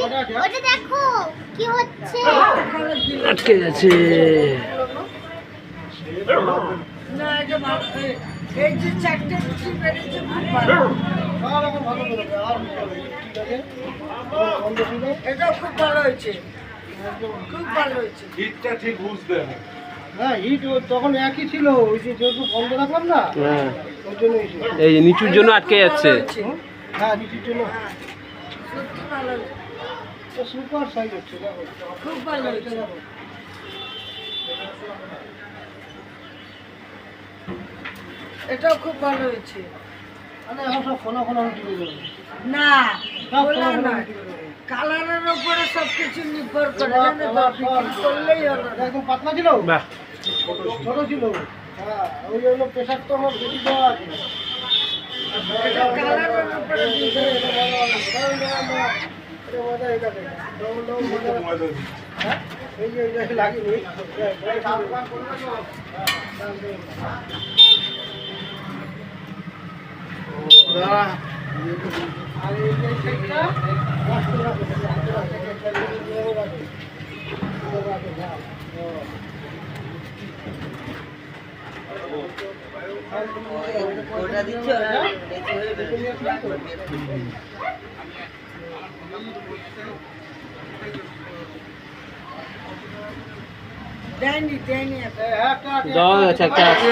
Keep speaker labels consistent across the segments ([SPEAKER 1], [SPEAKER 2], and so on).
[SPEAKER 1] ওটা দেখো কি হচ্ছে,
[SPEAKER 2] আটকে যাচ্ছে।
[SPEAKER 3] না এটা ভালো, এই যে চারটে রুটি বেরিয়েছে খুব ভালো, এটা খুব ভালো হয়েছে, খুব ভালো হয়েছে।
[SPEAKER 4] হিটটা ঠিক বুঝতে হবে।
[SPEAKER 5] হ্যাঁ হিট তখন একই ছিল, ওই যে যেহেতু বন্ধ রাখলাম না
[SPEAKER 2] হ্যাঁ,
[SPEAKER 5] ওই জন্য
[SPEAKER 2] এই যে নিচুর জন্য আটকে যাচ্ছে।
[SPEAKER 5] হ্যাঁ নিচের জন্য
[SPEAKER 3] হ্যাঁ, সত্যি ভালো হয়েছে,
[SPEAKER 5] সুপার সাইজ হচ্ছে দেখো।
[SPEAKER 3] খুব ভালো হয়েছে। এটাও খুব ভালো হয়েছে।
[SPEAKER 5] মানে এখন সব ফোনা ফোনা রুটি হয়ে যাবে।
[SPEAKER 3] না
[SPEAKER 5] সব
[SPEAKER 3] বললাম
[SPEAKER 5] ফোনা
[SPEAKER 3] না,
[SPEAKER 5] ফোনা রুটি হয়ে যাবে।
[SPEAKER 3] কালারের উপরে সব কিছু নির্ভর করে,
[SPEAKER 5] বাহ,
[SPEAKER 3] জানো তো,
[SPEAKER 5] বাহ,
[SPEAKER 3] বিক্রি
[SPEAKER 5] বাহ।
[SPEAKER 3] করলেই হলো
[SPEAKER 5] এটা
[SPEAKER 3] না।
[SPEAKER 5] একদম পাতলা ছিল,
[SPEAKER 2] বাহ,
[SPEAKER 5] ছোট ছিল। হ্যাঁ ওই জন্য প্রেশার তো আমার বেশি দেওয়া আছে।
[SPEAKER 3] এটা কালারের উপরে নির্ভর করে।
[SPEAKER 5] এই যে লাগিনি
[SPEAKER 6] ওটা দিচ্ছ
[SPEAKER 3] দেয়নি দেয়নি এখন।
[SPEAKER 2] দাও আছে, একটা আছে,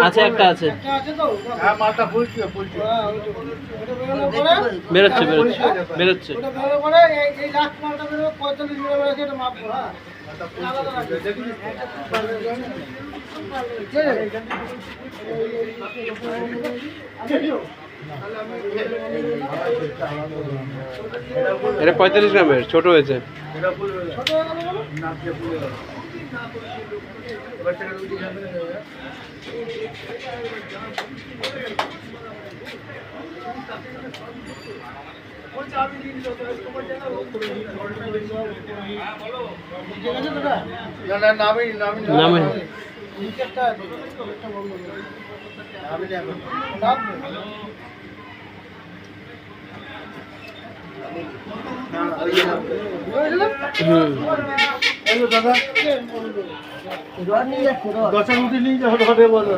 [SPEAKER 2] আছে একটা আছে,
[SPEAKER 5] হ্যাঁ মালটা ফুলছে ফুলছে।
[SPEAKER 2] বেরোচ্ছে বেরোচ্ছে বেরোচ্ছে।
[SPEAKER 5] ওটা বেরোবে পরে এই লাস্ট মালটা বেরোবে 45 মিনিট বেরোচ্ছে, এটা মাপবো। হ্যাঁ আলাদা রাখবে।
[SPEAKER 2] এটা 45 গ্রামের, ছোট হয়েছে।
[SPEAKER 5] ছোট হয়ে গেল বলো? ঠিক আছে দাদা? না না নামই নামই
[SPEAKER 2] নামে।
[SPEAKER 5] নিচেরটা আছে, একটা বন্ধ করো। নামই এখন নাম
[SPEAKER 2] হুম,
[SPEAKER 5] দাদা 10 মিনিট নিয়ে যাবো, বলো